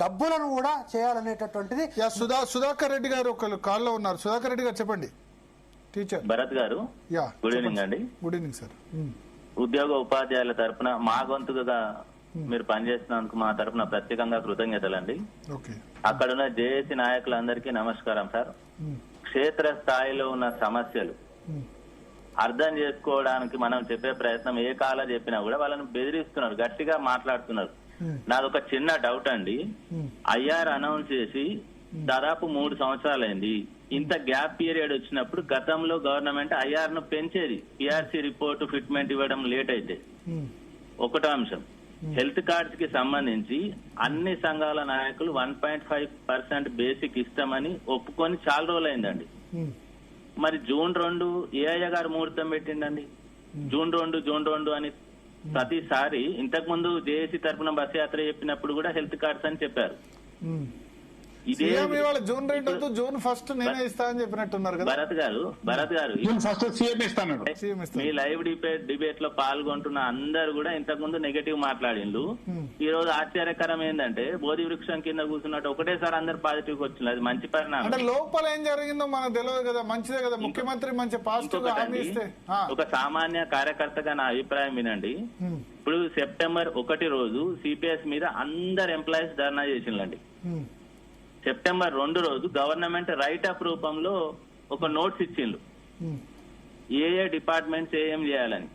డబ్బులను కూడా చేయాలనేటటువంటిది. సుధాకర్ రెడ్డి గారు ఒకళ్ళు కాల్లో ఉన్నారు. సుధాకర్ రెడ్డి గారు చెప్పండి. టీచర్ భరత్ గారు, గుడ్ ఈవినింగ్ అండి. Good evening sir. ఉద్యోగ ఉపాధ్యాయుల తరఫున మా గొంతుగా మీరు పనిచేస్తున్నందుకు మా తరఫున ప్రత్యేకంగా కృతజ్ఞతలండి. అక్కడున్న జేఏసీ నాయకులందరికీ నమస్కారం సార్. క్షేత్ర స్థాయిలో ఉన్న సమస్యలు అర్థం చేసుకోవడానికి మనం చెప్పే ప్రయత్నం ఏ కాలం చెప్పినా కూడా వాళ్ళని బెదిరిస్తున్నారు, గట్టిగా మాట్లాడుతున్నారు. నాదొక చిన్న డౌట్ అండి. ఐఆర్ అనౌన్స్ చేసి దాదాపు 3 సంవత్సరాలైంది. ఇంత గ్యాప్ పీరియడ్ వచ్చినప్పుడు గతంలో గవర్నమెంట్ ఐఆర్ ను పెంచేది, పిఆర్సీ రిపోర్టు ఫిట్మెంట్ ఇవ్వడం లేట్ అయితే. ఒకటో అంశం, హెల్త్ కార్డ్స్ కి సంబంధించి అన్ని సంఘాల నాయకులు 1.5% బేసిక్ ఇస్తామని ఒప్పుకొని చాలా రోజులైందండి. మరి జూన్ 2 ఏఐ గారు ముహూర్తం పెట్టిండండి. జూన్ 2 అని ప్రతిసారి ఇంతకు ముందు జేఏసీ తరఫున బస్ యాత్ర చెప్పినప్పుడు కూడా హెల్త్ కార్డ్స్ అని చెప్పారు. ఇదే జూన్ 2 జూన్ 1 నేనే ఇస్తా అని చెప్పినట్టున్నారు కదా భరత్ గారు మీ లైవ్ డిబేట్ లో పాల్గొంటున్న అందరు కూడా ఇంతకు ముందు నెగటివ్ మాట్లాడిండ్రు. ఈ రోజు ఆశ్చర్యకరం ఏంటంటే బోధి వృక్షం కింద కూర్చున్నట్టు ఒకటేసారి అందరు పాజిటివ్ గా వచ్చింది. అది మంచి పరిణామం. అంటే లోపల ఏం జరిగిందో మనకు తెలియదు కదా, మంచిదే కదా. ముఖ్యమంత్రి మంచి పాజిటివ్ ఒక సామాన్య కార్యకర్తగా నా అభిప్రాయం వినండి. ఇప్పుడు సెప్టెంబర్ 1 రోజు సిపిఎస్ మీద అందరు ఎంప్లాయీస్ ధర్నా చేసిండ్రండి. సెప్టెంబర్ 2 రోజు గవర్నమెంట్ రైట్ అప్ రూపంలో ఒక నోట్స్ ఇచ్చిండ్రు ఏ డిపార్ట్మెంట్స్ ఏం చేయాలని.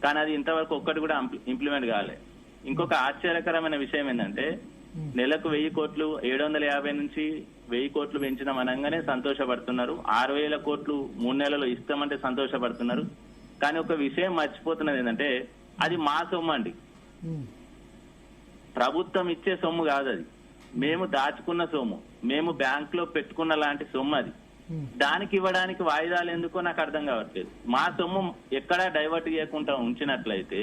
కానీ అది ఇంతవరకు ఒక్కటి కూడా ఇంప్లిమెంట్ కాలేదు. ఇంకొక ఆశ్చర్యకరమైన విషయం ఏంటంటే నెలకు 1000 కోట్లు 750 నుంచి 1000 కోట్లు పెంచినాం అనగానే సంతోషపడుతున్నారు. 6000 కోట్లు 3 నెలల్లో ఇస్తామంటే సంతోషపడుతున్నారు. కానీ ఒక విషయం మర్చిపోతున్నది ఏంటంటే అది మా సొమ్ము అండి, ప్రభుత్వం ఇచ్చే సొమ్ము కాదు. అది మేము దాచుకున్న సొమ్ము, మేము బ్యాంక్ లో పెట్టుకున్న లాంటి సొమ్ము. అది దానికి ఇవ్వడానికి వాయిదాలు ఎందుకో నాకు అర్థం కావట్లేదు. మా సొమ్ము ఎక్కడా డైవర్ట్ చేయకుండా ఉంచినట్లయితే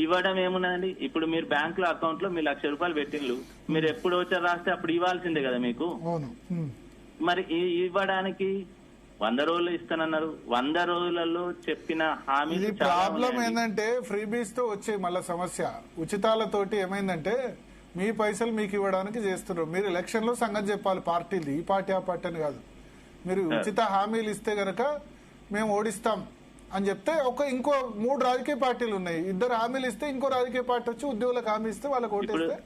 ఇవ్వడం ఏమున్నదండి. ఇప్పుడు మీరు బ్యాంక్ లో అకౌంట్ లో మీరు 1,00,000 రూపాయలు పెట్టిండ్రు, మీరు ఎప్పుడు వచ్చారు రాస్తే అప్పుడు ఇవ్వాల్సిందే కదా మీకు. మరి ఇవ్వడానికి 100 రోజులు ఇస్తానన్నారు. 100 రోజులలో చెప్పిన హామీ. ప్రాబ్లం ఏంటంటే ఫ్రీబీస్ తో వచ్చే మళ్ళా సమస్య ఉచితాలతోటి ఏమైందంటే మీ పైసలు మీకు ఇవ్వడానికి చేస్తున్నారు. మీరు ఎలక్షన్ లో సంగతి చెప్పాలి పార్టీలు, ఈ పార్టీ ఆ పార్టీ అని కాదు. మీరు ఉచిత హామీలు ఇస్తే గనక మేము ఓడిస్తాం అని చెప్తే ఇంకో 3 రాజకీయ పార్టీలు ఉన్నాయి. 2 హామీలు ఇస్తే ఇంకో రాజకీయ పార్టీ వచ్చి ఉద్యోగులకు హామీ ఇస్తే వాళ్ళకి ఓటేస్తే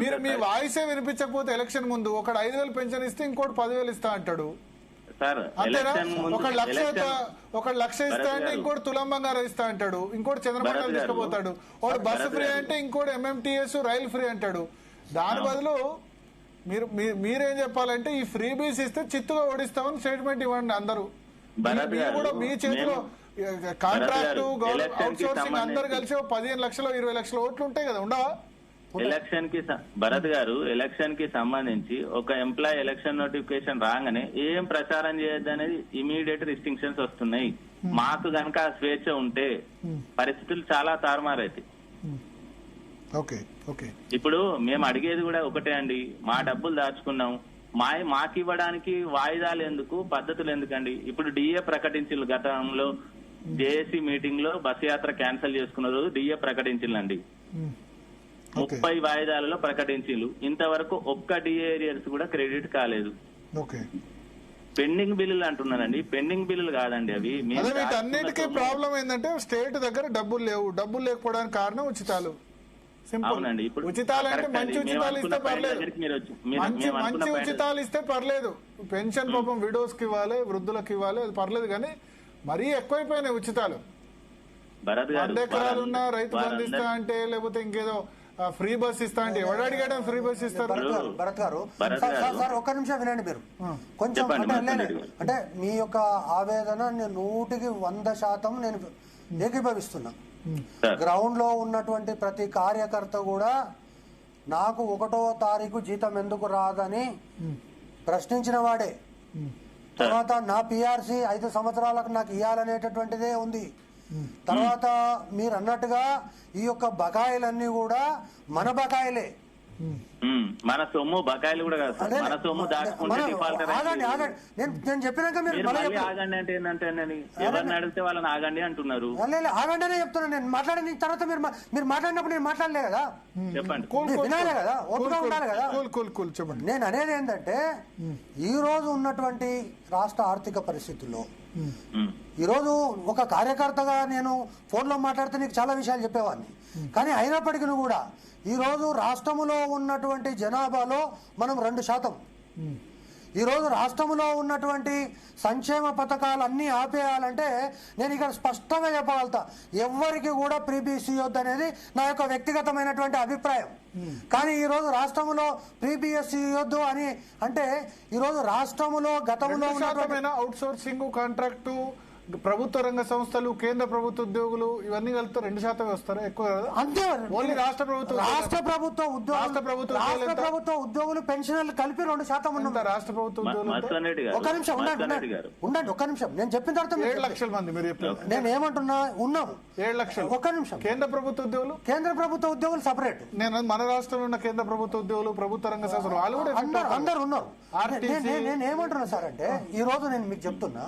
మీరు మీ వాయిసే వినిపించకపోతే ఎలక్షన్ ముందు ఒకడు 5,000 పెన్షన్ ఇస్తే ఇంకోటి 10,000 ఇస్తా అంటాడు. అంతేనా? ఒక 1,00,000 ఇస్తా అంటే ఇంకోటి తులం బంగారం ఇస్తా అంటాడు, ఇంకోటి చంద్రబాబు తీసుకుపోతాడు. వాడు బస్సు ఫ్రీ అంటే ఇంకోటి MMTS రైలు ఫ్రీ అంటాడు. దాని బదులు మీరేం చెప్పాలంటే ఈ ఫ్రీ బీస్ ఇస్తే చిత్తుగా ఓడిస్తామని స్టేట్మెంట్ ఇవ్వండి అందరూ. మీరు కూడా మీ చేతిలో కాంట్రాక్ట్ అవుట్ సోర్సింగ్ అందరు కలిసి 15 లక్షలు 20 లక్షల ఓట్లు ఉంటాయి కదా, ఉండవా? ఎలక్షన్ కి భరత్ గారు, ఎలక్షన్ కి సంబంధించి ఒక ఎంప్లాయీ ఎలక్షన్ నోటిఫికేషన్ రాగానే ఏం ప్రచారం చేయొద్దు అనేది ఇమీడియట్ రిస్ట్రిక్షన్స్ వస్తున్నాయి. మాకు గనక స్వేచ్ఛ ఉంటే పరిస్థితులు చాలా తారుమారైతాయి. ఇప్పుడు మేము అడిగేది కూడా ఒకటే అండి, మా డబ్బులు దాచుకున్నాం, మాకు ఇవ్వడానికి వాయిదాలు ఎందుకు, పద్ధతులు ఎందుకండి? ఇప్పుడు డిఏ ప్రకటించారు. గతంలో జేఏసీ మీటింగ్ లో బస్ యాత్ర క్యాన్సిల్ చేసుకున్న రోజు డిఏ ప్రకటించిందండి. 30 వాయిదాలలో ప్రకటించిండ్రు. ఇంతవరకు ఒక్క డిఏ ఏరియర్స్ కూడా క్రెడిట్ కాలేదు. పెండింగ్ బిల్లులు అంటున్నారండి, పెండింగ్ బిల్లులు కాదండి అవి. వీటన్నిటికీ ప్రాబ్లం ఏంటంటే స్టేట్ దగ్గర డబ్బులు లేవు. డబ్బులు లేకపోవడానికి కారణం ఉచితాలు. అవునండి. ఇప్పుడు ఉచితాలు అంటే మంచి ఉచితాలు ఇస్తే పర్లేదు, మంచి ఉచితాలు ఇస్తే పర్లేదు. పెన్షన్ పాపం విడోస్ కి ఇవ్వాలి, వృద్ధులకు ఇవ్వాలి, అది పర్లేదు. కానీ మరీ ఎక్కువైపోయినాయి ఉచితాలు. 100 ఎకరాలు ఉన్నా రైతు బంధు ఇస్తా అంటే, లేకపోతే ఇంకేదో ఫ్రీ బస్ ఇస్తా అంటే ఎవడు అడిగాడు ఫ్రీ బస్ ఇస్తారు? భరత్ గారు సార్ ఒక్క నిమిషం వినండి. మీరు కొంచెం అంటే మీ యొక్క ఆవేదన 100కి 100% నేను ఏకీభవిస్తున్నా. గ్రౌండ్ లో ఉన్నటువంటి ప్రతి కార్యకర్త కూడా నాకు 1వ తారీఖు జీతం ఎందుకు రాదని ప్రశ్నించిన వాడే. తర్వాత నా పిఆర్సీ 5 సంవత్సరాలకు నాకు ఇవ్వాలనేటటువంటిదే ఉంది. తర్వాత మీరు అన్నట్టుగా ఈ యొక్క బకాయిలన్నీ కూడా మన బకాయిలే. మన సొమ్ము బకాయిలు కూడా కాదు సార్. మన సొమ్ము దాచుకుంటే డిఫాల్టర్ నేను చెప్పినాక మళ్ళీ ఆగండి అంటే ఏంటంటే ఎవరిని అడిగితే వాళ్ళని ఆగండి అంటున్నారు. ఆగండి అనే చెప్తున్నాను. నేను మాట్లాడిన తర్వాత మీరు మాట్లాడినప్పుడు నేను మాట్లాడలే కదా, చెప్పండి, వినాలే కదా, ఓపిక ఉండాలి కదా. చెప్పండి. నేను అనేది ఏంటంటే ఈ రోజు ఉన్నటువంటి రాష్ట్ర ఆర్థిక పరిస్థితుల్లో ఈరోజు ఒక కార్యకర్తగా నేను ఫోన్లో మాట్లాడితే నీకు చాలా విషయాలు చెప్పేవాడిని. కానీ అయినప్పటికీ కూడా ఈరోజు రాష్ట్రంలో ఉన్నటువంటి జనాభాలో మనం 2%. ఈరోజు రాష్ట్రంలో ఉన్నటువంటి సంక్షేమ పథకాలన్నీ ఆపేయాలంటే నేను ఇక్కడ స్పష్టంగా చెప్పగలుగుతా, ఎవరికి కూడా ప్రీబీసీ ఇవ్వద్దు అనేది నా యొక్క వ్యక్తిగతమైనటువంటి అభిప్రాయం. కానీ ఈరోజు రాష్ట్రంలో ప్రీబీఎస్సీ ఇవ్వద్దు అని అంటే ఈరోజు రాష్ట్రంలో గతంలో అవుట్ సోర్సింగ్ కాంట్రాక్టు, ప్రభుత్వ రంగ సంస్థలు, కేంద్ర ప్రభుత్వ ఉద్యోగులు ఇవన్నీ కలిపితే 2% వస్తారా? ఎక్కువ అంతే. ఓన్లీ రాష్ట్ర ప్రభుత్వ ఉద్యోగులు పెన్షనర్లు కలిపి 2% ఉన్న రాష్ట్ర ప్రభుత్వ ఉద్యోగులు. ఒక నిమిషం ఉండండి, ఒక్క నిమిషం. నేను చెప్పిన తర్వాత 7 లక్షల మంది మీరు చెప్పారు. నేను ఏమంటున్నా, ఉన్నాము 7 లక్షలు. ఒక్క నిమిషం. కేంద్ర ప్రభుత్వ ఉద్యోగులు సపరేట్. నేను మన రాష్ట్రంలో ఉన్న కేంద్ర ప్రభుత్వ ఉద్యోగులు, ప్రభుత్వ రంగ సంస్థలు వాళ్ళు కూడా అందరు ఉన్నారు. నేను ఏమంటున్నా సార్ అంటే ఈ రోజు నేను మీకు చెప్తున్నా,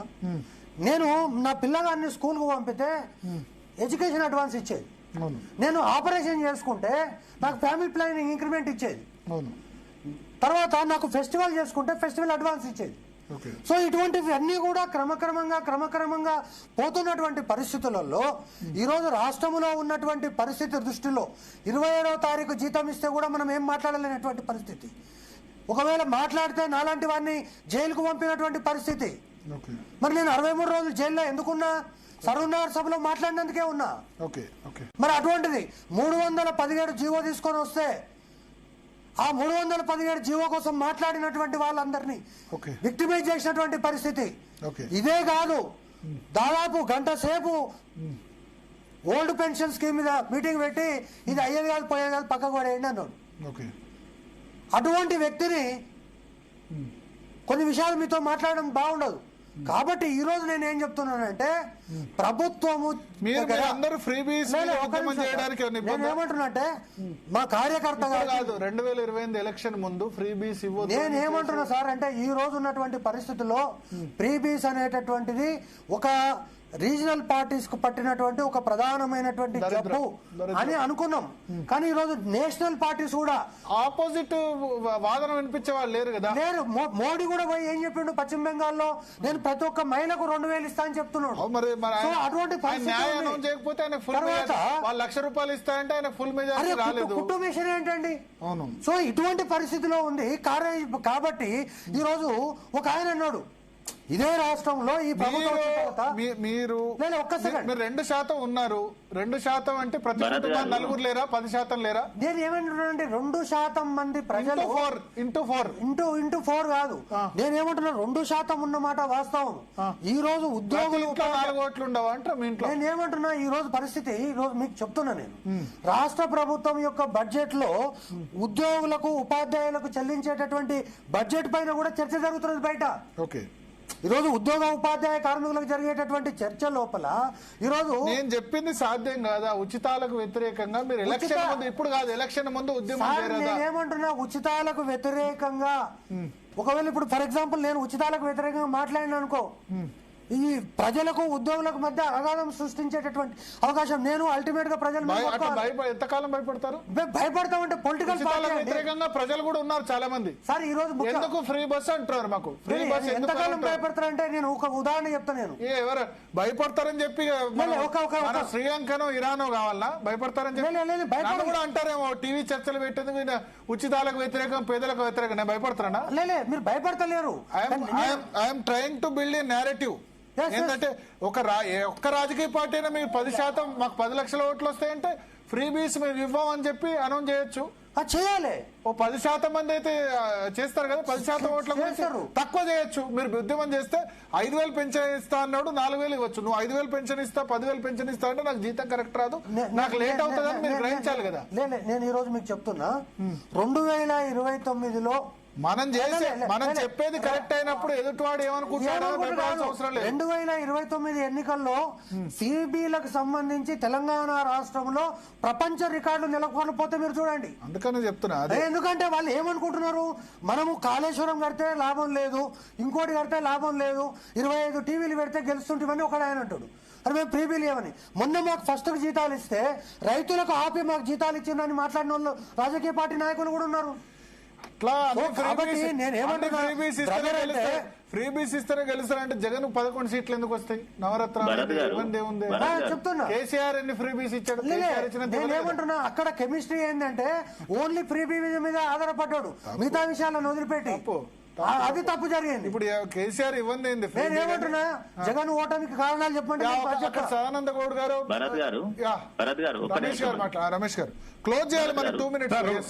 నేను నా పిల్లగాన్ని స్కూల్కు పంపితే ఎడ్యుకేషన్ అడ్వాన్స్ ఇచ్చేది. నేను ఆపరేషన్ చేసుకుంటే నాకు ఫ్యామిలీ ప్లానింగ్ ఇంక్రిమెంట్ ఇచ్చేది. తర్వాత నాకు ఫెస్టివల్ చేసుకుంటే ఫెస్టివల్ అడ్వాన్స్ ఇచ్చేది. సో ఇటువంటివి అన్నీ కూడా క్రమక్రమంగా పోతున్నటువంటి పరిస్థితులలో ఈరోజు రాష్ట్రంలో ఉన్నటువంటి పరిస్థితి దృష్టిలో 27వ తారీఖు జీతం ఇస్తే కూడా మనం ఏం మాట్లాడలేనటువంటి పరిస్థితి. ఒకవేళ మాట్లాడితే నాలాంటి వాడిని జైలుకు పంపినటువంటి పరిస్థితి. మరి నేను 63 రోజులు జైల్లో ఎందుకున్నా? సర్వనగర్ సభలో మాట్లాడినందుకే ఉన్నా. మరి అటువంటిది 317 జీవో తీసుకొని వస్తే ఆ 317 జీవో కోసం మాట్లాడినటువంటి వాళ్ళందరినీ విక్టిమైజ్ చేసినటువంటి పరిస్థితి. ఇదే కాదు, దాదాపు గంట సేపు ఓల్డ్ పెన్షన్ స్కీమ్ మీద మీటింగ్ పెట్టి ఇది అయ్యేది కాదు, పోయేది కాదు, పక్కకు పడేయండి అన్నాడు. అటువంటి వ్యక్తిని కొన్ని విషయాలు మీతో మాట్లాడడం బాగుండదు. కాబట్టి ఈ రోజు నేను ఏం చెప్తున్నానంటే ప్రభుత్వము ఏమంటున్నాంటే మా కార్యకర్తగా 2028 ఎలక్షన్ ముందు ఫ్రీ బీస్ ఇవ్వదు. నేను ఏమంటున్నా సార్ అంటే ఈ రోజు ఉన్నటువంటి పరిస్థితుల్లో ఫ్రీ బీస్ అనేటటువంటిది ఒక రీజనల్ పార్టీస్ కు పట్టినటువంటి ఒక ప్రధానమైనటువంటి జబ్బు అని అనుకున్నాం. కానీ ఈ రోజు నేషనల్ పార్టీస్ కూడా ఆపోజిట్ వాదన వినిపించే వాళ్ళు లేరు కదా. లేరు. మోడీ కూడా పోయి ఏం చెప్పిండు పశ్చిమ బెంగాల్లో, నేను ప్రతి ఒక్క మహిళకు 2000 ఇస్తా అని చెప్తున్నాడు. అటువంటి చేయకపోతే ఆయన ఫుల్ ₹1,00,000 ఇస్తాయంటే ఆయన ఫుల్ మెజారిటీ రాలేదు. కుటుంబ విషయం ఏంటండి. సో ఇటువంటి పరిస్థితిలో ఉంది. కాబట్టి ఈ రోజు ఒక ఆయన అన్నాడు, ఇదే రాష్ట్రంలో ఈ మీరు 2% ఉన్నారు. 2% అంటే ప్రతి కుటుంబం 4 లేరా, 10% లేరా? నేను ఏమంటున్నానంటే 2% మంది ప్రజలు ఇంటూ 4 కాదు. నేనేమంటున్నా 2% ఉన్నమాట వాస్తవం. ఈ రోజు ఉద్యోగులు 4 ఓట్లు ఉండవు అంటే మీ ఇంట్లో. నేను ఏమంటున్నా ఈ రోజు పరిస్థితి, ఈ రోజు మీకు చెప్తున్నా నేను, రాష్ట్ర ప్రభుత్వం యొక్క బడ్జెట్ లో ఉద్యోగులకు, ఉపాధ్యాయులకు చెల్లించేటటువంటి బడ్జెట్ పైన కూడా చర్చ జరుగుతున్నది బయట. ఈరోజు ఉద్యోగ ఉపాధ్యాయ కార్మికులకు జరిగేటటువంటి చర్చ లోపల ఈరోజు నేను చెప్పింది సాధ్యం కాదా? ఉచితాలకు వ్యతిరేకంగా మీరు ఎలక్షన్ ముందు, ఇప్పుడు కాదు ఎలక్షన్ ముందు ఉద్యమం చేయాలి. నేనేమంటున్నా ఉచితాలకు వ్యతిరేకంగా, ఒకవేళ ఇప్పుడు ఫర్ ఎగ్జాంపుల్ నేను ఉచితాలకు వ్యతిరేకంగా మాట్లాడినా అనుకో, ఈ ప్రజలకు ఉద్యోగులకు మధ్య అగాధం సృష్టించేటటువంటి అవకాశం. నేను అల్టిమేట్ గా ప్రజలు ఎంతకాలం భయపడతారు? భయపడతామంటే పొలిటికల్ వ్యతిరేకంగా ప్రజలు కూడా ఉన్నారు చాలా మంది. సార్ ఈ రోజు ఎందుకు ఫ్రీ బస్ అంటున్నారు? మాకు ఫ్రీ బస్ ఎంతకాలం భయపడతారంటే నేను ఒక ఉదాహరణ చెప్తాను. నేను ఎవరు భయపడతారని చెప్పి శ్రీలంకనో ఇరానో కావాలన్నా భయపడతారని చెప్పి కూడా అంటారేమో. టీవీ చర్చలు పెట్టేందుకు ఉచితాలకు వ్యతిరేకం, పేదలకు వ్యతిరేకం నేను భయపడతారా? మీరు భయపడతలేరు. I'm trying to build a narrative. ఏంటంటే ఒక్క రాజకీయ పార్టీ అయినా మీకు 10%, మాకు 10 లక్షల ఓట్లు వస్తాయంటే ఫ్రీ బీస్ మేము ఇవ్వమని చెప్పి అనౌన్స్ చేయొచ్చు. చేయాలి. ఓ 10% మంది అయితే చేస్తారు కదా, 10% ఓట్ల తక్కువ చేయొచ్చు. మీరు ఉద్యమం చేస్తే 5,000 పెన్షన్ ఇస్తా అన్నాడు, 4,000 ఇవ్వచ్చు. నువ్వు 5,000 పెన్షన్ ఇస్తా, 10,000 పెన్షన్ ఇస్తా అంటే నాకు జీతం కరెక్ట్ రాదు, నాకు లేట్ అవుతుందని మీరు గ్రహించాలి కదా. నేను ఈ రోజు మీకు చెప్తున్నా 2029లో మనం చేసే మనం చెప్పేది కరెక్ట్ అయినప్పుడు ఎదుటివాడు ఏమనుకుంటాడో భయపడాల్సిన అవసరం లేదు. 2029 ఎన్నికల్లో సిబిలకు సంబంధించి తెలంగాణ రాష్ట్రంలో ప్రపంచ రికార్డు నెలకొల్పోతే మీరు చూడండి. అందుకనే చెప్తున్నా అదే. ఎందుకంటే వాళ్ళు ఏమనుకుంటున్నారు, మనము కాళేశ్వరం కడితే లాభం లేదు, ఇంకోటి కడితే లాభం లేదు, 25 టీవీలు పెడితే గెలుస్తుంటామని ఒకడు ఆయన అంటాడు. అరే మేము ప్రీబీలు ఏమని, మొన్న మాకు ఫస్ట్ జీతాలు ఇస్తే రైతులకు ఆపి మాకు జీతాలు ఇచ్చిందని మాట్లాడిన వాళ్ళు రాజకీయ పార్టీ నాయకులు కూడా ఉన్నారు. ఫ్రీ బీస్ ఇస్తేనే గెలుస్తారంటే జగన్ 11 సీట్లు ఎందుకు వస్తాయి? నవరత్నాలు ఏముంది చెప్తున్నా. కేసీఆర్ ఎన్ని ఫ్రీ బీస్ ఇచ్చాడు? నేనేమంటున్నా, అక్కడ కెమిస్ట్రీ ఏంటంటే ఓన్లీ ఫ్రీ బీ మీద ఆధారపడ్డాడు, మిగతా విషయాలను వదిలిపెట్టి. అది తప్పు జరిగింది. ఇప్పుడు కేసీఆర్ ఇవ్వండి. నేనేమంటున్నా, జగన్ ఓటానికి కారణాలు చెప్పండి. సదానంద గౌడ్ గారు, రమేష్ గారు క్లోజ్ చేయాలి. మనకి 2 minutes.